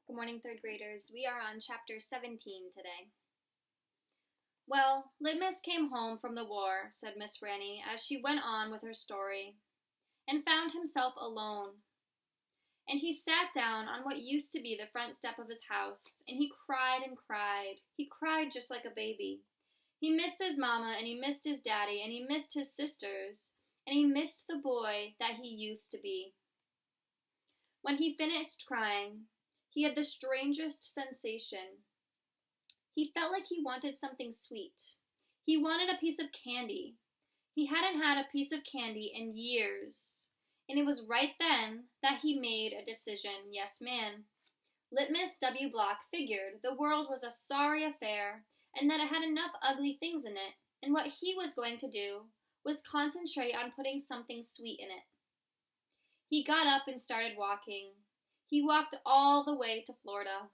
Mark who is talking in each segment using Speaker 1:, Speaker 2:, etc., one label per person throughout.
Speaker 1: Good morning, third graders. We are on chapter 17 today. Well, Littmus came home from the war, said Miss Franny, as she went on with her story, and found himself alone. And he sat down on what used to be the front step of his house, and he cried and cried. He cried just like a baby. He missed his mama, and he missed his daddy, and he missed his sisters, and he missed the boy that he used to be. When he finished crying, he had the strangest sensation. He felt like he wanted something sweet. He wanted a piece of candy. He hadn't had a piece of candy in years. And it was right then that he made a decision. Yes, man. Littmus W figured the world was a sorry affair and that it had enough ugly things in it. And what he was going to do was concentrate on putting something sweet in it. He got up and started walking. He walked all the way to Florida.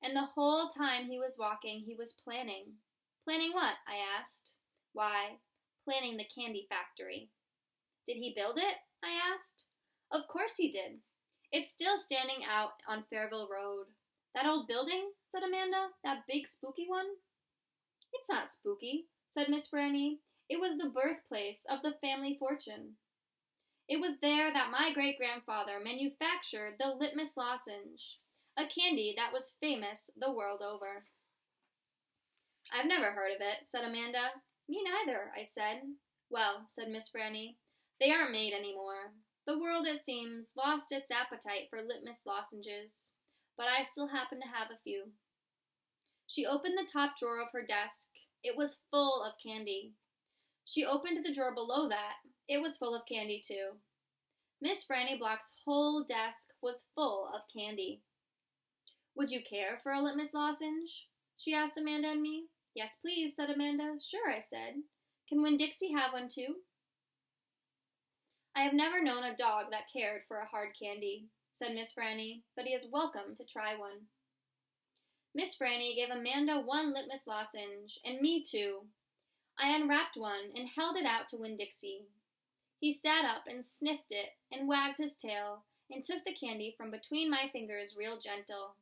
Speaker 1: And the whole time he was walking, he was planning. Planning what? I asked. Why, planning the candy factory. Did he build it? I asked. Of course he did. It's still standing out on Fairville Road. That old building? Said Amanda. That big spooky one? It's not spooky, said Miss Franny. It was the birthplace of the family fortune. It was there that my great-grandfather manufactured the Littmus Lozenge, a candy that was famous the world over. I've never heard of it, said Amanda. Me neither, I said. Well, said Miss Franny, they aren't made anymore. The world, it seems, lost its appetite for Littmus lozenges, but I still happen to have a few. She opened the top drawer of her desk. It was full of candy. She opened the drawer below that. It was full of candy, too. Miss Franny Block's whole desk was full of candy. Would you care for a Littmus lozenge? She asked Amanda and me. Yes, please, said Amanda. Sure, I said. Can Winn-Dixie have one, too? I have never known a dog that cared for a hard candy, said Miss Franny, but he is welcome to try one. Miss Franny gave Amanda one Littmus lozenge, and me two. I unwrapped one and held it out to Winn-Dixie. He sat up and sniffed it and wagged his tail and took the candy from between my fingers real gentle.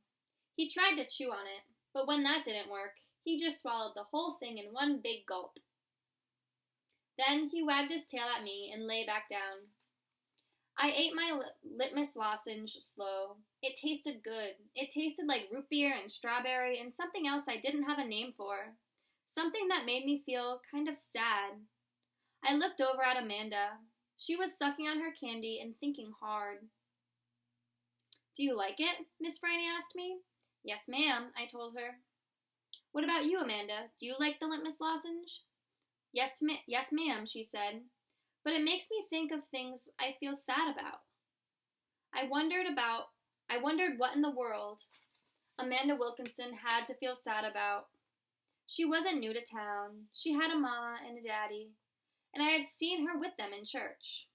Speaker 1: He tried to chew on it, but when that didn't work, he just swallowed the whole thing in one big gulp. Then he wagged his tail at me and lay back down. I ate my Littmus lozenge slow. It tasted good. It tasted like root beer and strawberry and something else I didn't have a name for. Something that made me feel kind of sad. I looked over at Amanda. She was sucking on her candy and thinking hard. Do you like it? Miss Franny asked me. Yes, ma'am, I told her. What about you, Amanda? Do you like the Littmus lozenge? Yes, ma'am, she said. But it makes me think of things I feel sad about. I wondered what in the world Amanda Wilkinson had to feel sad about. She wasn't new to town. She had a mama and a daddy, and I had seen her with them in church.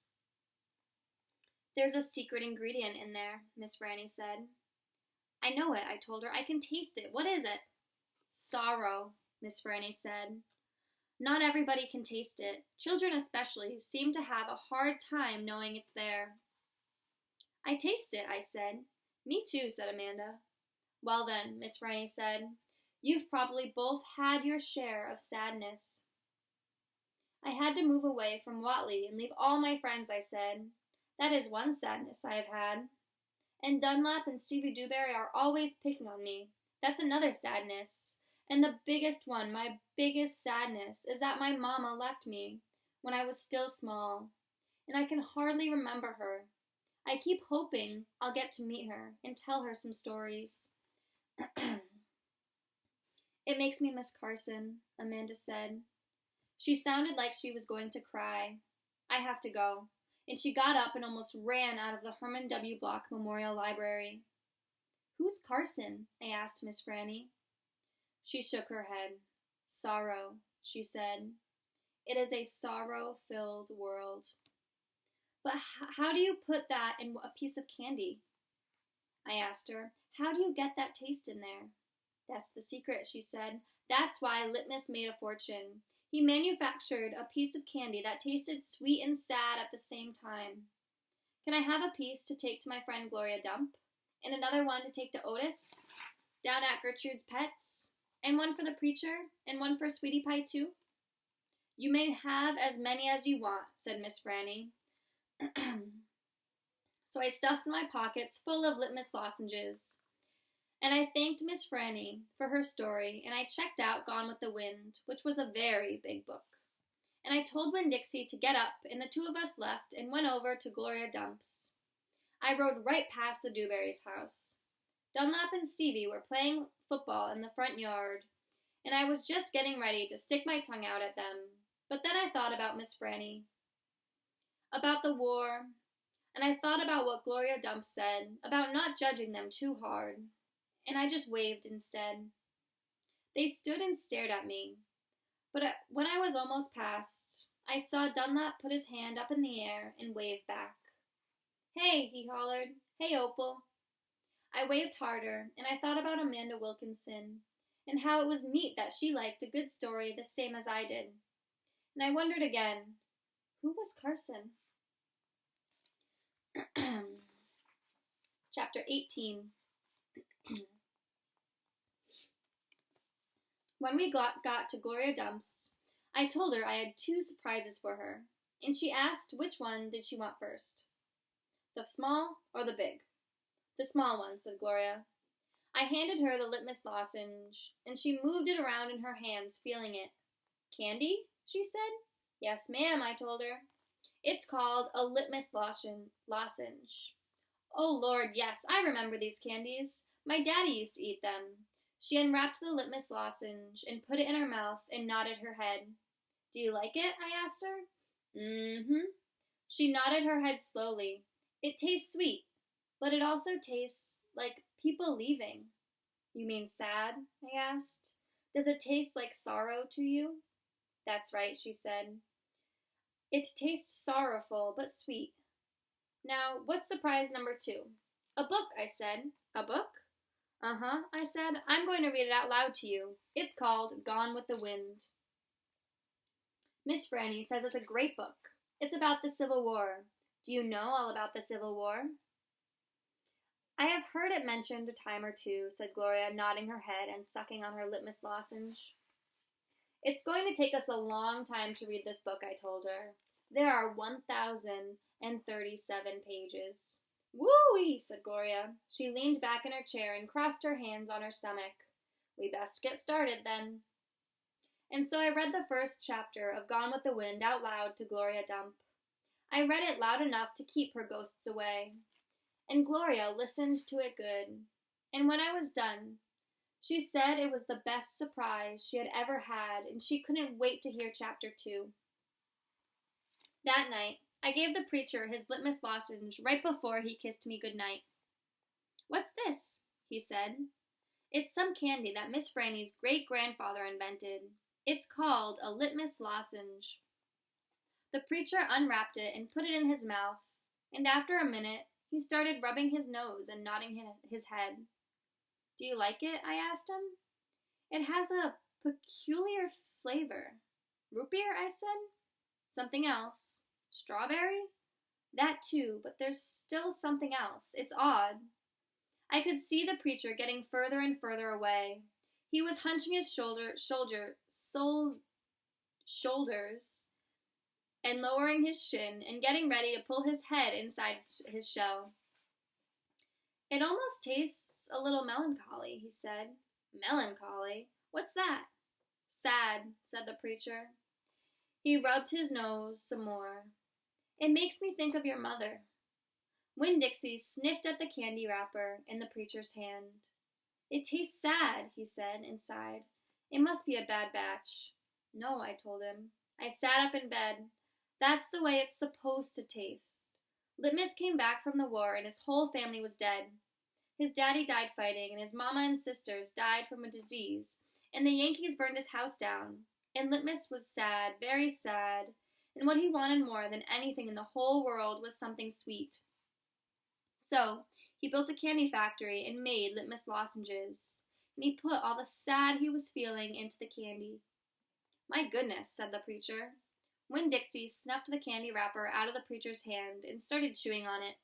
Speaker 1: There's a secret ingredient in there, Miss Franny said. I know it, I told her. I can taste it. What is it? Sorrow, Miss Franny said. Not everybody can taste it. Children especially seem to have a hard time knowing it's there. I taste it, I said. Me too, said Amanda. Well then, Miss Franny said, you've probably both had your share of sadness. I had to move away from Whatley and leave all my friends, I said. That is one sadness I have had. And Dunlap and Stevie Dewberry are always picking on me. That's another sadness. And the biggest one, my biggest sadness, is that my mama left me when I was still small, and I can hardly remember her. I keep hoping I'll get to meet her and tell her some stories. It makes me miss Carson, Amanda said. She sounded like she was going to cry. I have to go. And she got up and almost ran out of the Herman W. Block Memorial Library. Who's Carson? I asked Miss Franny. She shook her head. Sorrow, she said. It is a sorrow-filled world. But how do you put that in a piece of candy? I asked her. How do you get that taste in there? That's the secret, she said. That's why Littmus made a fortune. He manufactured a piece of candy that tasted sweet and sad at the same time. Can I have a piece to take to my friend Gloria Dump? and another one to take to Otis, down at Gertrude's Pets, and one for the preacher, and one for Sweetie Pie, too? You may have as many as you want, said Miss Franny. So I stuffed my pockets full of Littmus lozenges, and I thanked Miss Franny for her story, and I checked out Gone with the Wind, which was a very big book. And I told Winn-Dixie to get up, and the two of us left and went over to Gloria Dump's. I rode right past the Dewberry's house. Dunlap and Stevie were playing football in the front yard, and I was just getting ready to stick my tongue out at them. But then I thought about Miss Franny, about the war, and I thought about what Gloria Dump said, about not judging them too hard, and I just waved instead. They stood and stared at me, but when I was almost past, I saw Dunlap put his hand up in the air and wave back. Hey, he hollered. Hey, Opal. I waved harder, and I thought about Amanda Wilkinson, and how it was neat that she liked a good story the same as I did. And I wondered again, who was Carson? Chapter 18. When we got to Gloria Dump's, I told her I had 2 surprises for her, and she asked which one did she want first. The small or the big? The small one, said Gloria. I handed her the Littmus lozenge, and she moved it around in her hands, feeling it. Candy? She said. Yes, ma'am, I told her. It's called a Littmus lozenge. Oh, Lord, yes, I remember these candies. My daddy used to eat them. She unwrapped the Littmus lozenge and put it in her mouth and nodded her head. Do you like it? I asked her. Mm-hmm. She nodded her head slowly. It tastes sweet, but it also tastes like people leaving. You mean sad? I asked. Does it taste like sorrow to you? That's right, she said. It tastes sorrowful, but sweet. Now, what's surprise number 2? A book, I said. A book? Uh-huh, I said. I'm going to read it out loud to you. It's called Gone with the Wind. Miss Franny says it's a great book. It's about the Civil War. Do you know all about the Civil War? I have heard it mentioned a time or two, said Gloria, nodding her head and sucking on her Littmus lozenge. It's going to take us a long time to read this book, I told her. There are 1,037 pages. Woo-wee, said Gloria. She leaned back in her chair and crossed her hands on her stomach. We best get started, then. And so I read the first chapter of Gone with the Wind out loud to Gloria Dump. I read it loud enough to keep her ghosts away. And Gloria listened to it good. And when I was done, she said it was the best surprise she had ever had, and she couldn't wait to hear chapter 2. That night, I gave the preacher his Littmus lozenge right before he kissed me good night. What's this? He said. It's some candy that Miss Franny's great-grandfather invented. It's called a Littmus lozenge. The preacher unwrapped it and put it in his mouth, and after a minute, he started rubbing his nose and nodding his head. Do you like it? I asked him. It has a peculiar flavor. Root beer, I said. Something else. Strawberry? That too, but there's still something else. It's odd. I could see the preacher getting further and further away. He was hunching his shoulders and lowering his shin and getting ready to pull his head inside his shell. It almost tastes a little melancholy, he said. Melancholy? What's that? Sad, said the preacher. He rubbed his nose some more. It makes me think of your mother. Winn-Dixie sniffed at the candy wrapper in the preacher's hand. It tastes sad, he said, and sighed. It must be a bad batch. No, I told him. I sat up in bed. That's the way it's supposed to taste. Littmus came back from the war, and his whole family was dead. His daddy died fighting, and his mama and sisters died from a disease, and the Yankees burned his house down. And Littmus was sad, very sad, and what he wanted more than anything in the whole world was something sweet. So, he built a candy factory and made Littmus lozenges, and he put all the sad he was feeling into the candy. My goodness, said the preacher. Winn-Dixie snuffed the candy wrapper out of the preacher's hand and started chewing on it.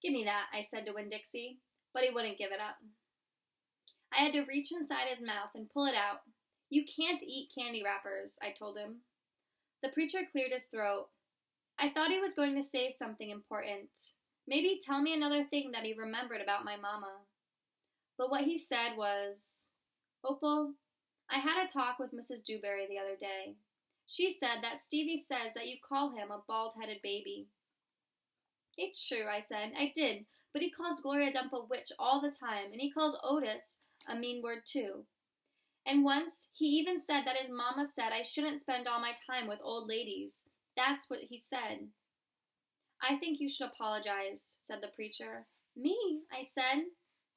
Speaker 1: Give me that, I said to Winn-Dixie, but he wouldn't give it up. I had to reach inside his mouth and pull it out. You can't eat candy wrappers, I told him. The preacher cleared his throat. I thought he was going to say something important. Maybe tell me another thing that he remembered about my mama. But what he said was, Opal, I had a talk with Mrs. Dewberry the other day. She said that Stevie says that you call him a bald-headed baby. It's true, I said. I did, but he calls Gloria Dump a witch all the time, and he calls Otis a mean word too. And once, he even said that his mama said I shouldn't spend all my time with old ladies. That's what he said. I think you should apologize, said the preacher. Me? I said.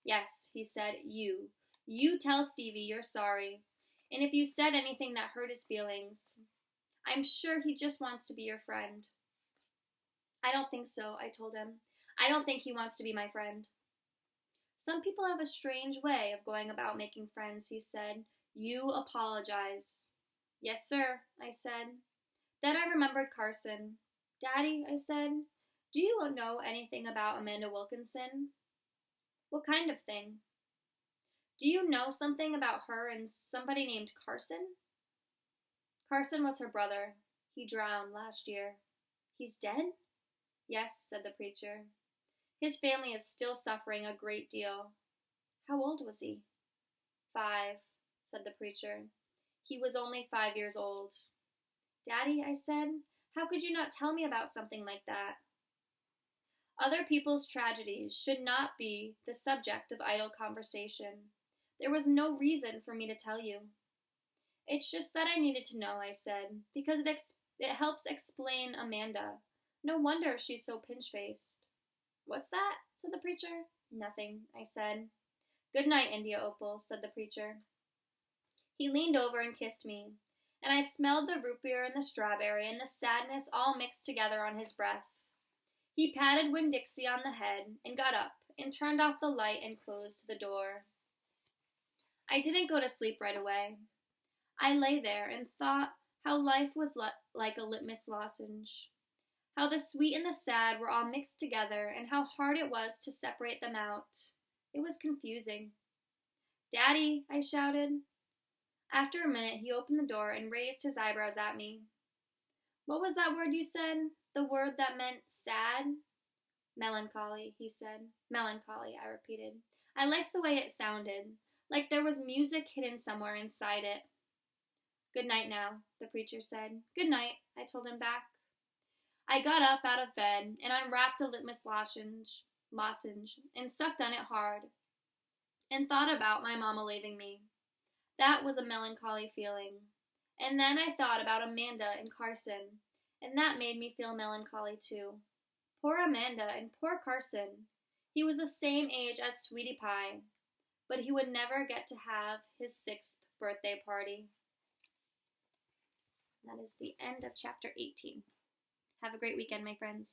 Speaker 1: Yes, he said, you. You tell Stevie you're sorry. And if you said anything that hurt his feelings, I'm sure he just wants to be your friend. I don't think so, I told him. I don't think he wants to be my friend. Some people have a strange way of going about making friends, he said. You apologize. Yes, sir, I said. Then I remembered Carson. Daddy, I said, do you know anything about Amanda Wilkinson? What kind of thing? Do you know something about her and somebody named Carson? Carson was her brother. He drowned last year. He's dead? Yes, said the preacher. His family is still suffering a great deal. How old was he? 5, said the preacher. He was only 5 years old. Daddy, I said, how could you not tell me about something like that? Other people's tragedies should not be the subject of idle conversation. There was no reason for me to tell you. It's just that I needed to know, I said, because it helps explain Amanda. No wonder she's so pinch-faced. What's that? Said the preacher. Nothing, I said. Good night, India Opal, said the preacher. He leaned over and kissed me, and I smelled the root beer and the strawberry and the sadness all mixed together on his breath. He patted Winn-Dixie on the head and got up and turned off the light and closed the door. I didn't go to sleep right away. I lay there and thought how life was like a Littmus lozenge, how the sweet and the sad were all mixed together and how hard it was to separate them out. It was confusing. Daddy, I shouted. After a minute, he opened the door and raised his eyebrows at me. What was that word you said? The word that meant sad? Melancholy, he said. Melancholy, I repeated. I liked the way it sounded, like there was music hidden somewhere inside it. Good night now, the preacher said. Good night, I told him back. I got up out of bed and unwrapped a Littmus lozenge and sucked on it hard and thought about my mama leaving me. That was a melancholy feeling. And then I thought about Amanda and Carson, and that made me feel melancholy too. Poor Amanda and poor Carson. He was the same age as Sweetie Pie, but he would never get to have his 6th birthday party. That is the end of chapter 18. Have a great weekend, my friends.